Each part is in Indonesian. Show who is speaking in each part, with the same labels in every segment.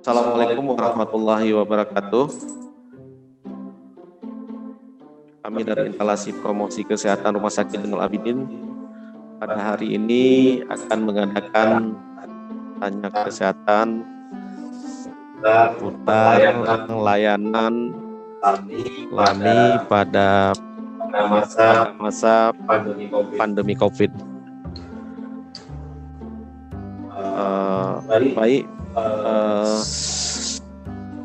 Speaker 1: Assalamualaikum warahmatullahi wabarakatuh. Kami dari Instalasi Promosi Kesehatan Rumah Sakit Zainul Abidin pada hari ini akan mengadakan tanya kesehatan seputar layanan kami pada masa pandemi COVID. Baik,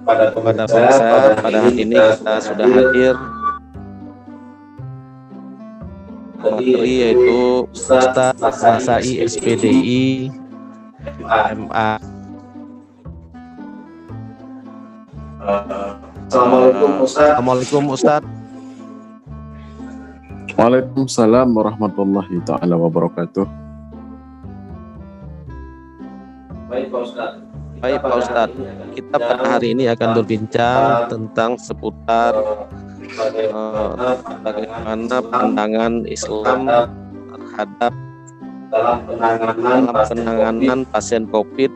Speaker 1: pada pemirsa, pada hari ini kita sudah hadir materi yaitu Ustadz Masai SPDI MA. Assalamualaikum Ustadz.
Speaker 2: Waalaikumsalam warahmatullahi ta'ala wabarakatuh.
Speaker 1: Baik Pak Ustadz, kita pada hari ini akan berbincang tentang seputar bagaimana pandangan Islam terhadap dalam penanganan pasien COVID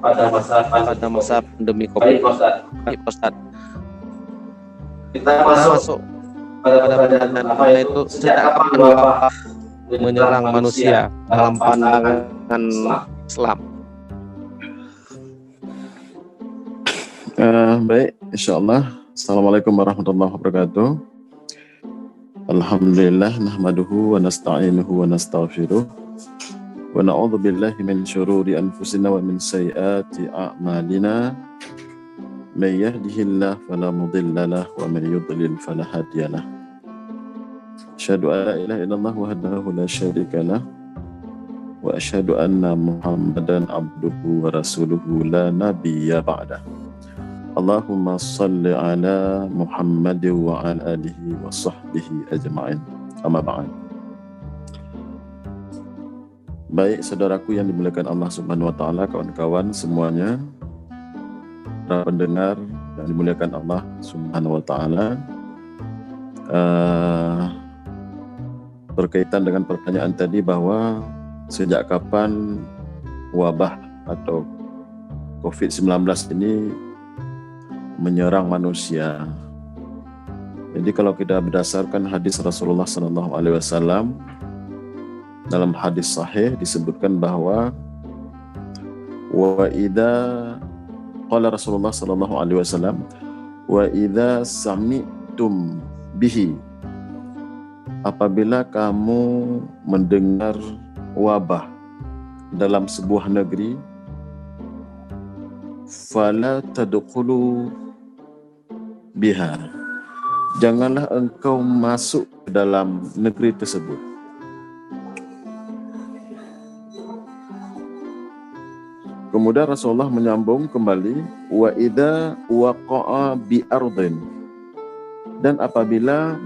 Speaker 1: pada masa pandemi COVID. Baik Pak Ustadz, kita masuk pada pandangan itu sejak kapan wabah menyerang manusia dalam pandangan Islam.
Speaker 2: Baik, insyaallah. Assalamualaikum warahmatullahi wabarakatuh. Alhamdulillah nahmaduhu wa nasta'inuhu wa nastaghfiruh wa na'udzu billahi min syururi anfusina wa min sayyiati a'malina. May yahdihillahu fala mudilla lahu wa may yudlil fala hadiya lahu. Asyhadu an la ilaha illallah wahdahu la syarika lahu wa asyhadu anna Muhammadan abduhu wa rasuluhu la nabiyya ba'dah. Allahumma salli ala Muhammad wa ala alihi wa sahbihi ajma'in. Amma ba'd. Baik saudaraku yang dimuliakan Allah Subhanahu wa taala, kawan-kawan semuanya, para pendengar yang dimuliakan Allah Subhanahu wa taala, berkaitan dengan pertanyaan tadi bahwa sejak kapan wabah atau COVID-19 ini menyerang manusia. Jadi kalau kita berdasarkan hadis Rasulullah SAW, dalam hadis sahih disebutkan bahwa wa idza qala Rasulullah SAW wa idza sami'tum bihi, apabila kamu mendengar wabah dalam sebuah negeri, fala tadkhulu biha, janganlah engkau masuk ke dalam negeri tersebut. Kemudian Rasulullah menyambung kembali, wa idza waqa'a bi ardin, dan apabila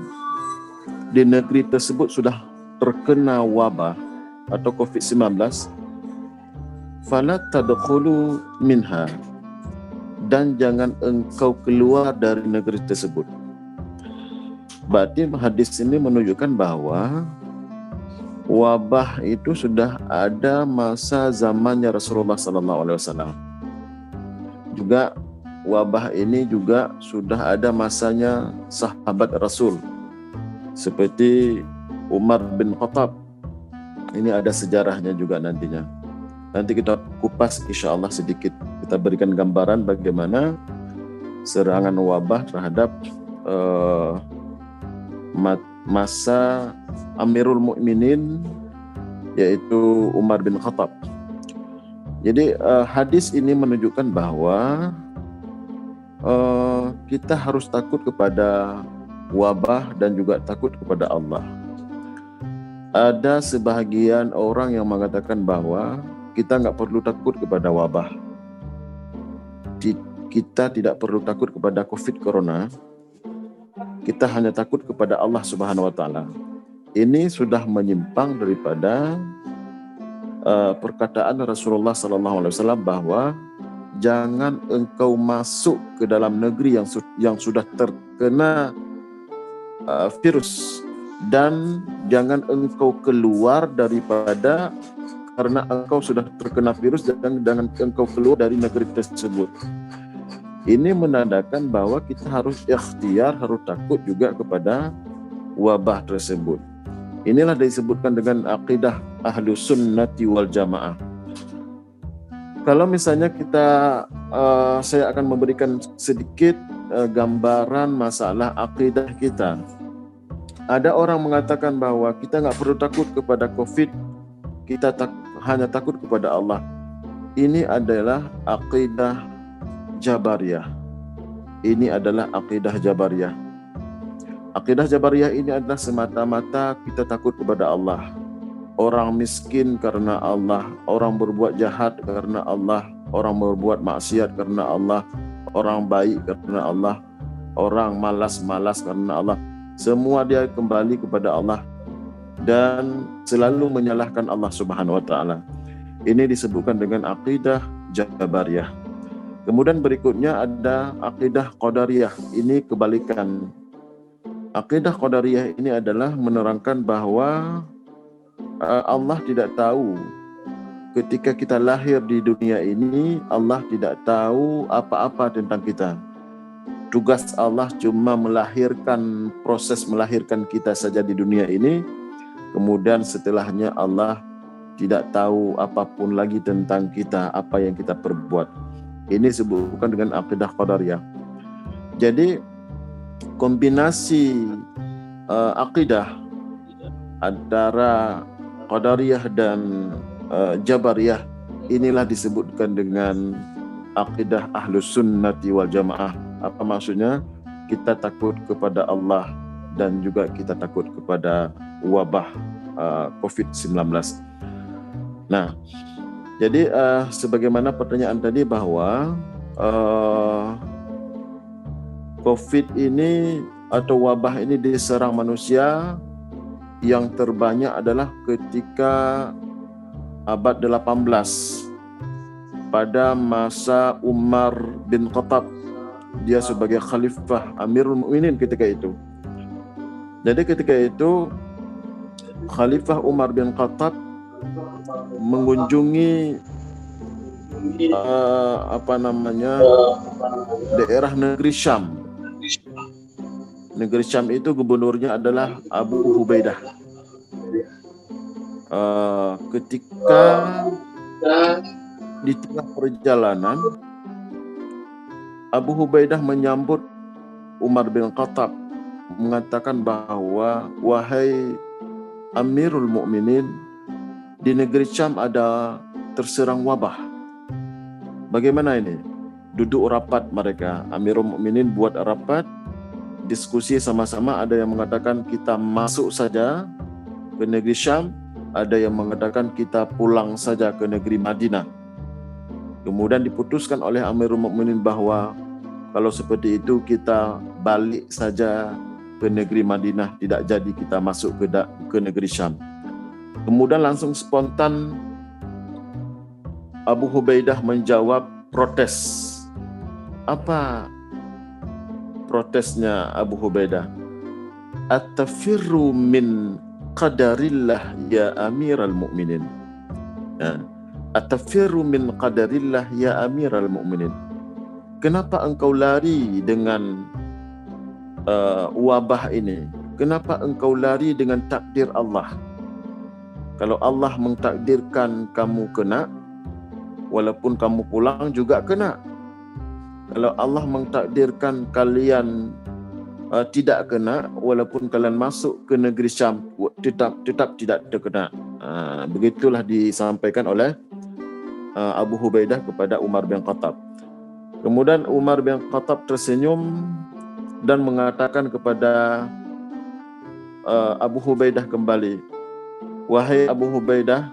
Speaker 2: di negeri tersebut sudah terkena wabah atau COVID-19, fala tadkhulu minha, dan jangan engkau keluar dari negeri tersebut. Berarti hadis ini menunjukkan bahwa wabah itu sudah ada masa zamannya Rasulullah SAW. Juga wabah ini juga sudah ada masanya sahabat Rasul, seperti Umar bin Khattab. Ini ada sejarahnya juga nantinya. Nanti kita kupas insyaallah sedikit. Kita berikan gambaran bagaimana serangan wabah terhadap masa Amirul Mukminin, yaitu Umar bin Khattab. Jadi hadis ini menunjukkan bahwa kita harus takut kepada wabah dan juga takut kepada Allah. Ada sebahagian orang yang mengatakan bahwa kita nggak perlu takut kepada wabah. Kita tidak perlu takut kepada COVID Corona. Kita hanya takut kepada Allah Subhanahu wa taala. Ini sudah menyimpang daripada perkataan Rasulullah SAW bahwa jangan engkau masuk ke dalam negeri yang sudah terkena virus, dan jangan engkau keluar daripada karena engkau sudah terkena virus dan engkau keluar dari negeri tersebut. Ini menandakan bahwa kita harus ikhtiar, harus takut juga kepada wabah tersebut. Inilah disebutkan dengan akidah Ahlus Sunnati wal Jamaah. Kalau misalnya saya akan memberikan sedikit gambaran masalah akidah kita. Ada orang mengatakan bahwa kita nggak perlu takut kepada COVID, kita hanya takut kepada Allah. Ini adalah akidah Jabariyah. Ini adalah akidah Jabariyah. Akidah Jabariyah ini adalah semata-mata kita takut kepada Allah. Orang miskin karena Allah, orang berbuat jahat karena Allah, orang berbuat maksiat karena Allah, orang baik karena Allah, orang malas karena Allah. Semua dia kembali kepada Allah dan selalu menyalahkan Allah Subhanahu wa taala. Ini disebutkan dengan akidah Jabariyah. Kemudian berikutnya ada akidah Qadariyah. Ini kebalikan. Akidah Qadariyah ini adalah menerangkan bahwa Allah tidak tahu ketika kita lahir di dunia ini, Allah tidak tahu apa-apa tentang kita. Tugas Allah cuma proses melahirkan kita saja di dunia ini. Kemudian setelahnya Allah tidak tahu apapun lagi tentang kita, apa yang kita perbuat. Ini disebutkan dengan akidah Qadariyah. Jadi kombinasi akidah antara Qadariyah dan Jabariyah inilah disebutkan dengan akidah Ahlus Sunnati wal Jamaah. Apa maksudnya? Kita takut kepada Allah dan juga kita takut kepada wabah COVID-19. Nah, jadi sebagaimana pertanyaan tadi bahwa COVID ini atau wabah ini diserang manusia yang terbanyak adalah ketika abad 18 pada masa Umar bin Khattab. Dia sebagai khalifah Amirul Mukminin ketika itu. Jadi ketika itu Khalifah Umar bin Khattab mengunjungi daerah negeri Syam. Negeri Syam itu gubernurnya adalah Abu Hubaidah. Ketika di tengah perjalanan, Abu Hubaidah menyambut Umar bin Khattab, mengatakan bahwa, wahai Amirul Mukminin, di negeri Syam ada terserang wabah. Bagaimana ini? Duduk rapat mereka. Amirul Mukminin buat rapat, diskusi sama-sama. Ada yang mengatakan kita masuk saja ke negeri Syam, ada yang mengatakan kita pulang saja ke negeri Madinah. Kemudian diputuskan oleh Amirul Mukminin bahwa kalau seperti itu kita balik saja ke negeri Madinah, tidak jadi kita masuk ke negeri Syam. Kemudian langsung spontan Abu Hubaidah menjawab protes. Apa protesnya Abu Hubaidah? At-tafirru min qadarillah ya Amiral Mukminin. At-tafirru min qadarillah ya Amiral Mukminin. Kenapa engkau lari dengan wabah ini? Kenapa engkau lari dengan takdir Allah? Kalau Allah mentakdirkan kamu kena, walaupun kamu pulang juga kena. Kalau Allah mentakdirkan kalian tidak kena, walaupun kalian masuk ke negeri Syam, tetap tidak terkena. Begitulah disampaikan oleh Abu Hubaidah kepada Umar bin Khattab. Kemudian Umar bin Khattab tersenyum dan mengatakan kepada Abu Hubaidah kembali, wahai Abu Hubaidah,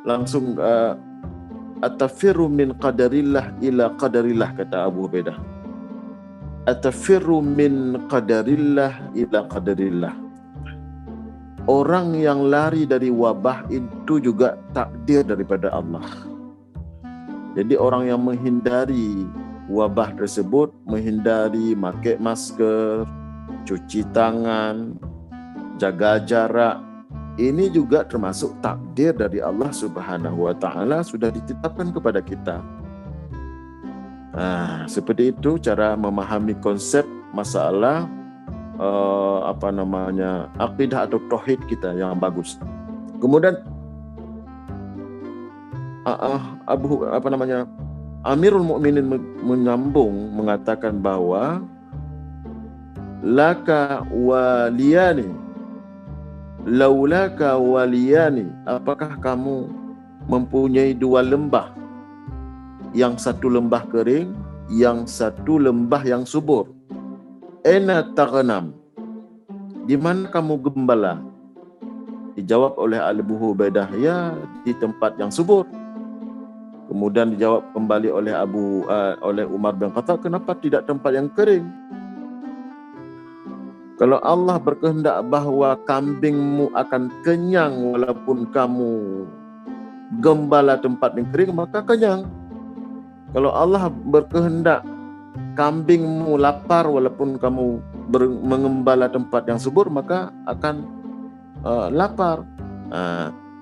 Speaker 2: langsung atafirru min qadarillah ila qadarillah, kata Abu Hubaidah. Atafirru min qadarillah ila qadarillah. Orang yang lari dari wabah itu juga takdir daripada Allah. Jadi orang yang menghindari wabah tersebut, menghindari pakai masker, cuci tangan, jaga jarak, ini juga termasuk takdir dari Allah Subhanahu wa taala, sudah ditetapkan kepada kita. Nah, seperti itu cara memahami konsep masalah akidah atau tauhid kita yang bagus. Kemudian Amirul Mukminin menyambung mengatakan bahwa laka waliyani, laulaka waliyani, apakah kamu mempunyai dua lembah, yang satu lembah kering, yang satu lembah yang subur. Ena taghnam, di mana kamu gembala? Dijawab oleh Abu Hubaidah, ya di tempat yang subur. Kemudian dijawab kembali oleh oleh Umar bin Khattab, kenapa tidak tempat yang kering? Kalau Allah berkehendak bahwa kambingmu akan kenyang walaupun kamu gembala tempat yang kering, maka kenyang. Kalau Allah berkehendak kambingmu lapar walaupun kamu mengembala tempat yang subur, maka akan lapar.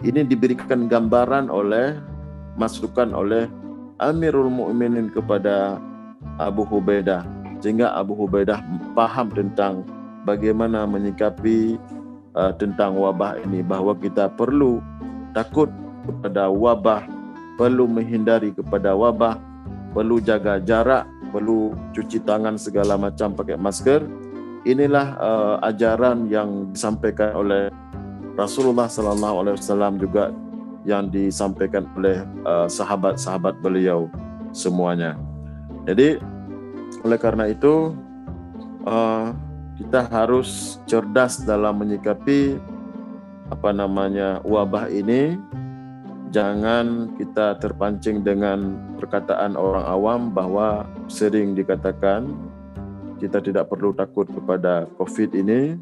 Speaker 2: Ini diberikan gambaran masukan oleh Amirul Mukminin kepada Abu Hubaidah, sehingga Abu Hubaidah paham tentang bagaimana menyikapi tentang wabah ini, bahwa kita perlu takut kepada wabah, perlu menghindari kepada wabah, perlu jaga jarak, perlu cuci tangan segala macam, pakai masker. Inilah ajaran yang disampaikan oleh Rasulullah SAW, juga yang disampaikan oleh sahabat-sahabat beliau semuanya. Jadi oleh karena itu kita harus cerdas dalam menyikapi wabah ini. Jangan kita terpancing dengan perkataan orang awam bahwa sering dikatakan kita tidak perlu takut kepada COVID ini.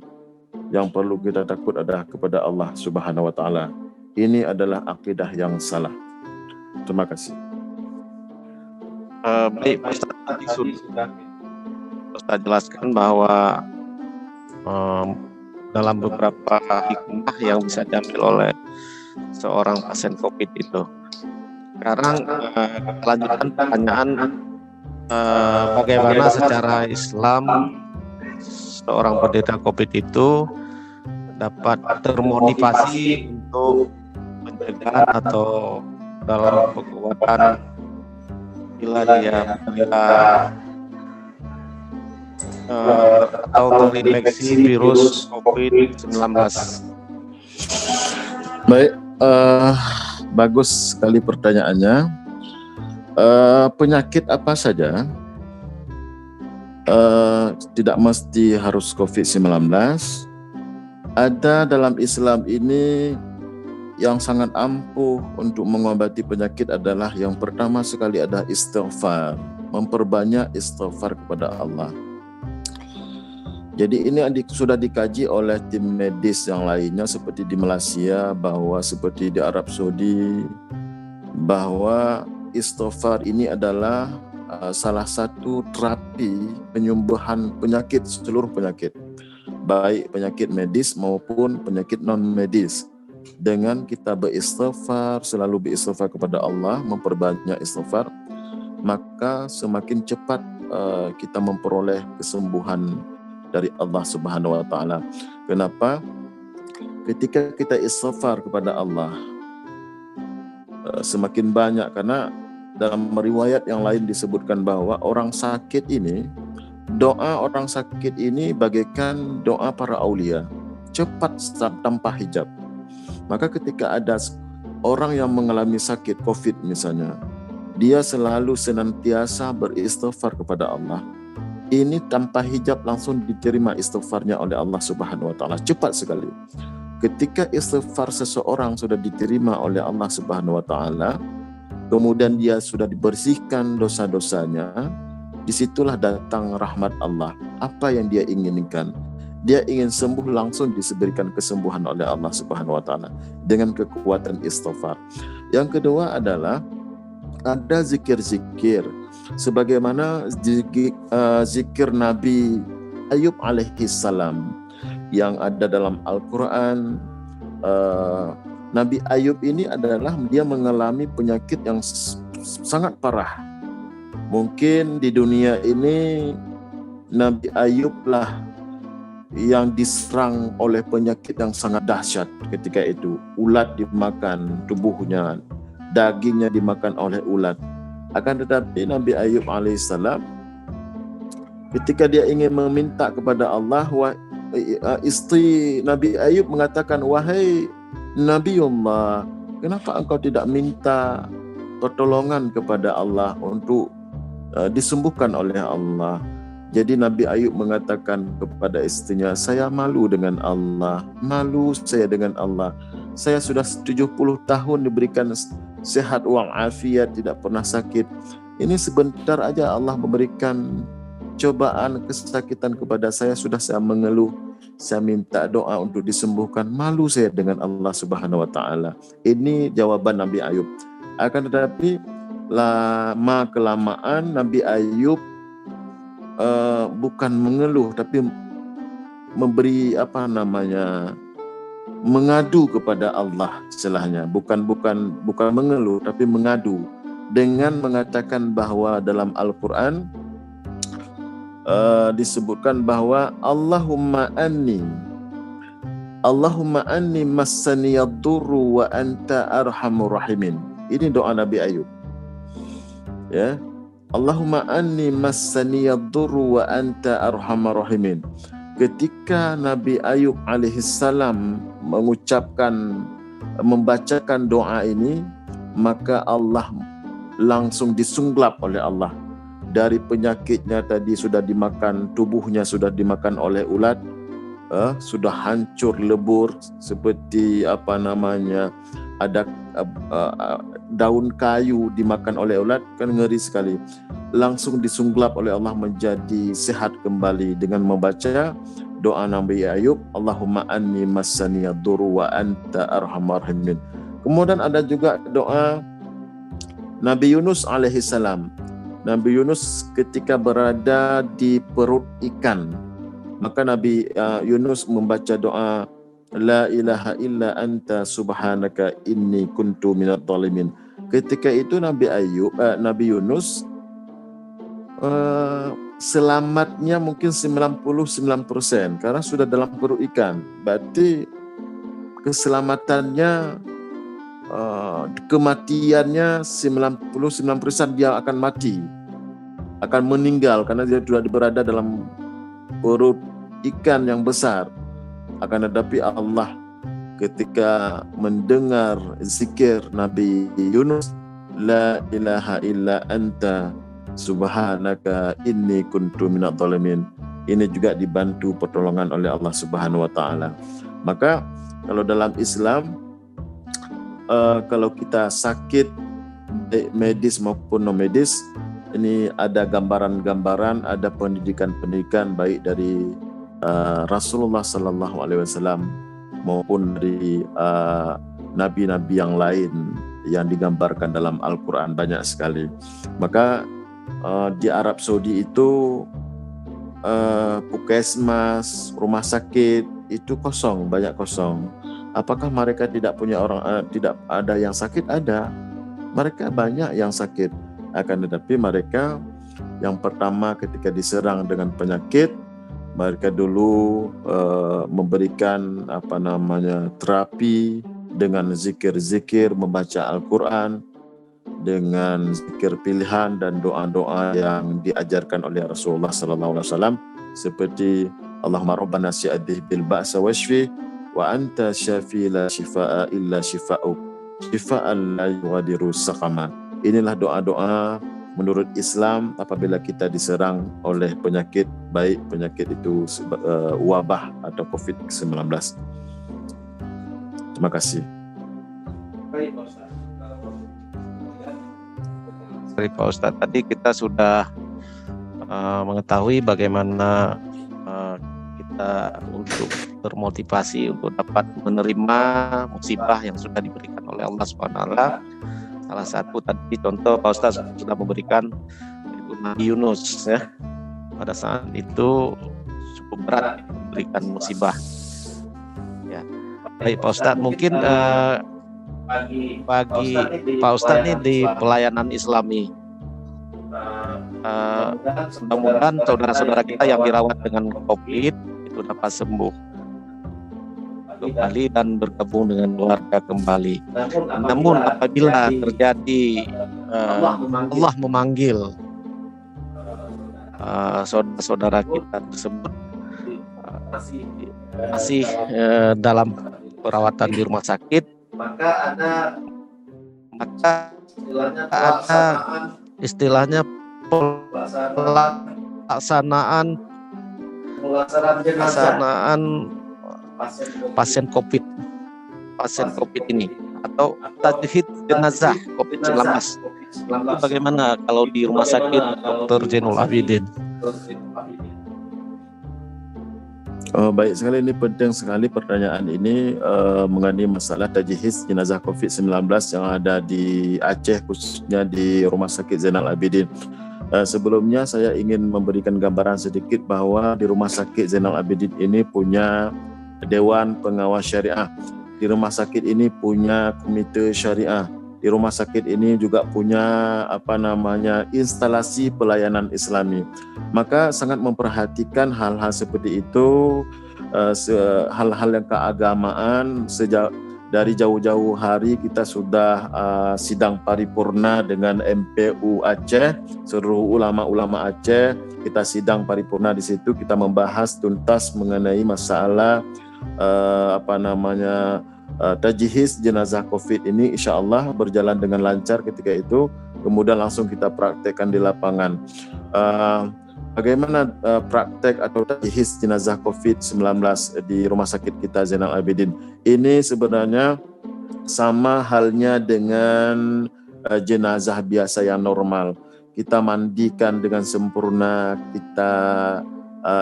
Speaker 2: Yang perlu kita takut adalah kepada Allah Subhanahu wa taala. Ini adalah akidah yang salah. Terima kasih.
Speaker 1: Baik, Ustaz, tadi sudah Ustaz jelaskan bahwa dalam beberapa hikmah yang bisa diambil oleh seorang pasien COVID itu. Sekarang lanjutkan pertanyaan, bagaimana secara Islam seorang penderita COVID itu dapat termotivasi untuk pencegahan atau dalam penguatan bila dia atau terinfeksi virus COVID-19.
Speaker 2: Baik, bagus sekali pertanyaannya. Penyakit apa saja, tidak mesti harus COVID-19. Ada dalam Islam ini yang sangat ampuh untuk mengobati penyakit adalah yang pertama sekali ada istighfar, memperbanyak istighfar kepada Allah. Jadi ini sudah dikaji oleh tim medis yang lainnya seperti di Malaysia, bahwa seperti di Arab Saudi, bahwa istighfar ini adalah salah satu terapi penyembuhan penyakit, seluruh penyakit, baik penyakit medis maupun penyakit non medis. Dengan kita beristighfar, selalu beristighfar kepada Allah, memperbanyak istighfar, maka semakin cepat kita memperoleh kesembuhan dari Allah Subhanahu wa taala. Kenapa? Ketika kita istighfar kepada Allah semakin banyak, karena dalam riwayat yang lain disebutkan bahwa orang sakit ini, doa orang sakit ini bagaikan doa para aulia, cepat tanpa hijab. Maka ketika ada orang yang mengalami sakit COVID misalnya, dia selalu senantiasa beristighfar kepada Allah. Ini tanpa hijab langsung diterima istighfarnya oleh Allah Subhanahu wa taala, cepat sekali. Ketika istighfar seseorang sudah diterima oleh Allah Subhanahu wa taala, kemudian dia sudah dibersihkan dosa-dosanya, disitulah datang rahmat Allah. Apa yang dia inginkan? Dia ingin sembuh, langsung diberikan kesembuhan oleh Allah Subhanahu wa taala dengan kekuatan istighfar. Yang kedua adalah ada zikir-zikir sebagaimana zikir Nabi Ayub alaihi salam yang ada dalam Al-Quran, Nabi Ayub ini adalah dia mengalami penyakit yang sangat parah. Mungkin di dunia ini Nabi Ayub lah yang diserang oleh penyakit yang sangat dahsyat ketika itu. Ulat dimakan tubuhnya, dagingnya dimakan oleh ulat. Akan tetapi Nabi Ayub alaihissalam ketika dia ingin meminta kepada Allah, istri Nabi Ayub mengatakan, wahai Nabiullah, kenapa engkau tidak minta pertolongan kepada Allah untuk disembuhkan oleh Allah? Jadi Nabi Ayub mengatakan kepada istrinya, saya malu dengan Allah, malu saya dengan Allah. Saya sudah 70 tahun diberikan sehat walafiat, tidak pernah sakit. Ini sebentar aja Allah memberikan cobaan, kesakitan kepada saya, sudah saya mengeluh, saya minta doa untuk disembuhkan, malu saya dengan Allah Subhanahu wa taala. Ini jawaban Nabi Ayub. Akan tetapi lama kelamaan Nabi Ayub bukan mengeluh tapi memberi mengadu kepada Allah istilahnya, bukan mengeluh tapi mengadu dengan mengatakan bahwa dalam Al-Qur'an disebutkan bahwa Allahumma anni massaniyad-durru wa anta arhamur rahimin. Ini doa Nabi Ayub. Ya. Allahumma anni massaniyad-durru wa anta arhamar rahimin. Ketika Nabi Ayub alaihissalam membacakan doa ini, maka Allah langsung disunglap oleh Allah. Dari penyakitnya tadi sudah dimakan, tubuhnya sudah dimakan oleh ulat, sudah hancur lebur seperti ada daun kayu dimakan oleh ulat, kan ngeri sekali. Langsung disunglap oleh Allah menjadi sehat kembali dengan membaca doa Nabi Ayub, Allahumma anni massaniyad-durru wa anta arhamar rahimin. Kemudian ada juga doa Nabi Yunus alaihissalam. Nabi Yunus ketika berada di perut ikan, maka Nabi Yunus membaca doa La ilaha illa anta subhanaka inni kuntu minadh dhalimin. Ketika itu Nabi Yunus selamatnya mungkin 99% karena sudah dalam perut ikan. Berarti keselamatannya, kematiannya 99% dia akan mati, akan meninggal karena dia sudah berada dalam perut ikan yang besar. Akan tetapi Allah ketika mendengar zikir Nabi Yunus, La ilaha illa anta subhanaka inni kuntu minadh dhalimin, ini juga dibantu pertolongan oleh Allah Subhanahu wa taala. Maka kalau dalam Islam, kalau kita sakit baik medis maupun non medis, ini ada gambaran-gambaran, ada pendidikan-pendidikan baik dari Rasulullah Sallallahu Alaihi Wasallam maupun dari nabi-nabi yang lain yang digambarkan dalam Al-Quran banyak sekali. Maka di Arab Saudi itu puskesmas, rumah sakit itu kosong, banyak kosong. Apakah mereka tidak punya tidak ada yang sakit? Ada, mereka banyak yang sakit. Akan tetapi mereka yang pertama ketika diserang dengan penyakit, mereka dulu memberikan terapi dengan zikir-zikir, membaca Al-Quran dengan zikir pilihan dan doa-doa yang diajarkan oleh Rasulullah SAW, seperti Allahumma rabbana sya'adih bil ba'sa washfi wa anta syafi la shifaa illa shifa'uk shifaan la yughadiru saqama. Inilah doa-doa menurut Islam apabila kita diserang oleh penyakit, baik penyakit itu wabah atau COVID-19. Terima kasih.
Speaker 1: Baik Pak Ustadz, tadi kita sudah mengetahui bagaimana kita untuk termotivasi untuk dapat menerima musibah yang sudah diberikan oleh Allah SWT. Salah satu tadi contoh Pak Ustadz sudah memberikan itu Nabi Yunus, ya, pada saat itu cukup berat memberikan musibah, ya. Baik Pak Ustadz, mungkin bagi Pak Ustadz nih di pelayanan Islami, mudah-mudahan saudara-saudara kita yang dirawat dengan COVID itu dapat sembuh kembali dan bergabung dengan keluarga kembali. Namun apabila terjadi Allah memanggil saudara-saudara kita tersebut masih dalam perawatan di rumah sakit, maka ada istilahnya pelaksanaan pasien COVID ini atau tajhid jenazah COVID-19. Itu bagaimana kalau di rumah sakit Dr. Zainul Abidin?
Speaker 2: Baik sekali, ini penting sekali pertanyaan ini mengenai masalah tajhiz jenazah COVID-19 yang ada di Aceh, khususnya di Rumah Sakit Zainal Abidin. Sebelumnya saya ingin memberikan gambaran sedikit bahwa di Rumah Sakit Zainal Abidin ini punya Dewan Pengawas Syariah. Di rumah sakit ini punya komite syariah. Di rumah sakit ini juga punya instalasi pelayanan Islami. Maka sangat memperhatikan hal-hal seperti itu, hal-hal yang keagamaan. Dari jauh-jauh hari kita sudah sidang paripurna dengan MPU Aceh, seluruh ulama-ulama Aceh. Kita sidang paripurna di situ, kita membahas tuntas mengenai masalah tajhiz jenazah COVID ini. Insya Allah berjalan dengan lancar ketika itu. Kemudian langsung kita praktekkan di lapangan. Bagaimana praktek atau tajhiz jenazah COVID-19 di rumah sakit kita Zainal Abidin? Ini sebenarnya sama halnya dengan jenazah biasa yang normal. Kita mandikan dengan sempurna, kita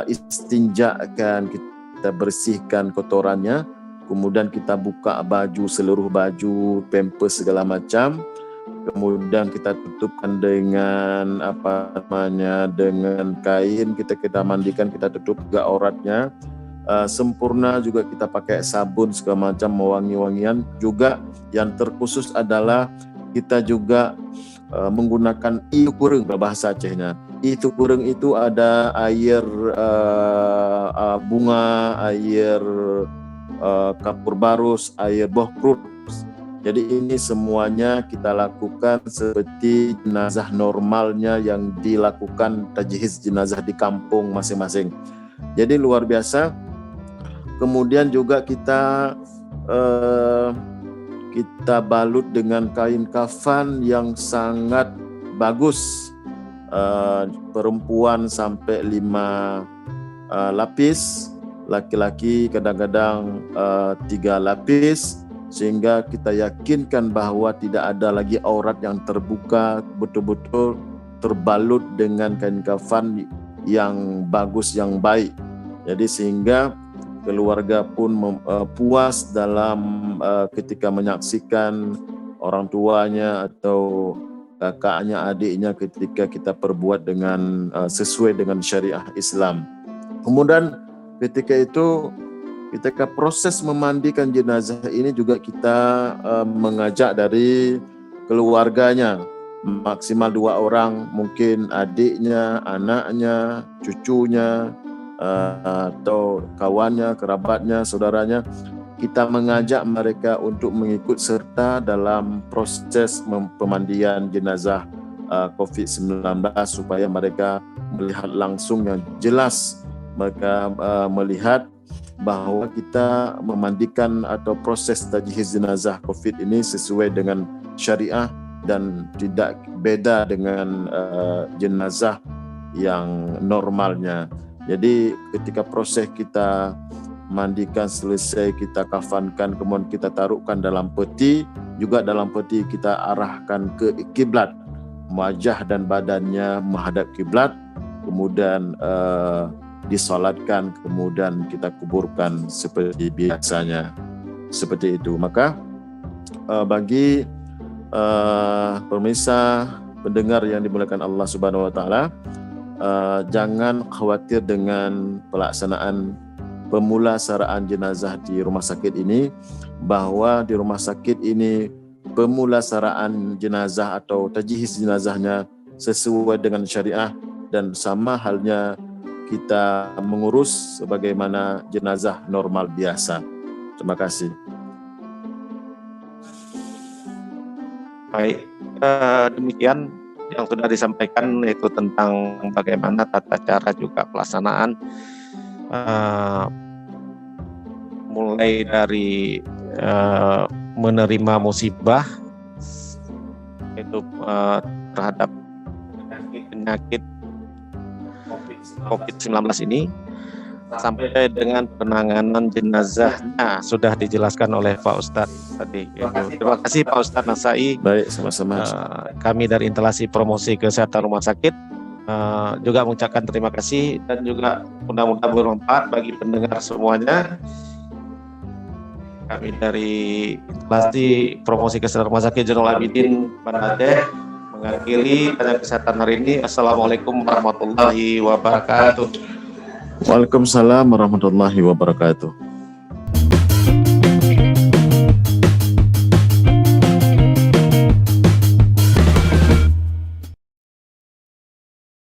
Speaker 2: istinjakan, kita bersihkan kotorannya, kemudian kita buka baju, seluruh baju, pampers segala macam, kemudian kita tutupkan dengan dengan kain, kita mandikan, kita tutup juga auratnya sempurna, juga kita pakai sabun segala macam, mewangi-wangian. Juga yang terkhusus adalah kita juga menggunakan itukureng bahasa Acehnya. Itukureng itu ada air bunga, air kapur barus, air bohkrut. Jadi ini semuanya kita lakukan seperti jenazah normalnya yang dilakukan tajhiz jenazah di kampung masing-masing. Jadi luar biasa. Kemudian juga kita balut dengan kain kafan yang sangat bagus. Perempuan sampai 5 lapis, laki-laki kadang-kadang 3 lapis, sehingga kita yakinkan bahwa tidak ada lagi aurat yang terbuka, betul-betul terbalut dengan kain kafan yang bagus, yang baik. Jadi sehingga keluarga pun puas dalam ketika menyaksikan orang tuanya atau kakaknya, adiknya ketika kita perbuat dengan sesuai dengan syariah Islam. Kemudian ketika proses memandikan jenazah ini juga kita mengajak dari keluarganya, maksimal 2 orang, mungkin adiknya, anaknya, cucunya, atau kawannya, kerabatnya, saudaranya. Kita mengajak mereka untuk mengikut serta dalam proses pemandian jenazah COVID-19 supaya mereka melihat langsung yang jelas. Mereka melihat bahwa kita memandikan atau proses tajhiz jenazah COVID ini sesuai dengan syariah dan tidak beda dengan jenazah yang normalnya. Jadi ketika proses kita mandikan selesai, kita kafankan, kemudian kita taruhkan dalam peti, juga dalam peti kita arahkan ke kiblat, wajah dan badannya menghadap kiblat, kemudian disolatkan, kemudian kita kuburkan seperti biasanya, seperti itu. Maka bagi pemirsa pendengar yang dimuliakan Allah Subhanahu Wa Taala, jangan khawatir dengan pelaksanaan pemulasaraan jenazah di rumah sakit ini, bahwa di rumah sakit ini pemulasaraan jenazah atau tajhis jenazahnya sesuai dengan syariah dan sama halnya kita mengurus sebagaimana jenazah normal biasa. Terima kasih.
Speaker 1: Baik, demikian yang sudah disampaikan, yaitu tentang bagaimana tata cara juga pelaksanaan mulai dari menerima musibah itu terhadap penyakit COVID-19 ini sampai dengan penanganan jenazahnya sudah dijelaskan oleh Pak Ustadz tadi. Terima kasih Pak Ustadz Nasai.
Speaker 2: Baik, sama-sama.
Speaker 1: Kami dari Instalasi Promosi Kesehatan Rumah Sakit juga mengucapkan terima kasih dan juga mudah-mudahan bermanfaat bagi pendengar semuanya. Kami dari Instalasi Promosi Kesehatan Rumah Sakit Zainul Abidin Banda Aceh mengakhiri tanya kesehatan hari ini. Assalamualaikum warahmatullahi wabarakatuh.
Speaker 2: Waalaikumsalam warahmatullahi wabarakatuh.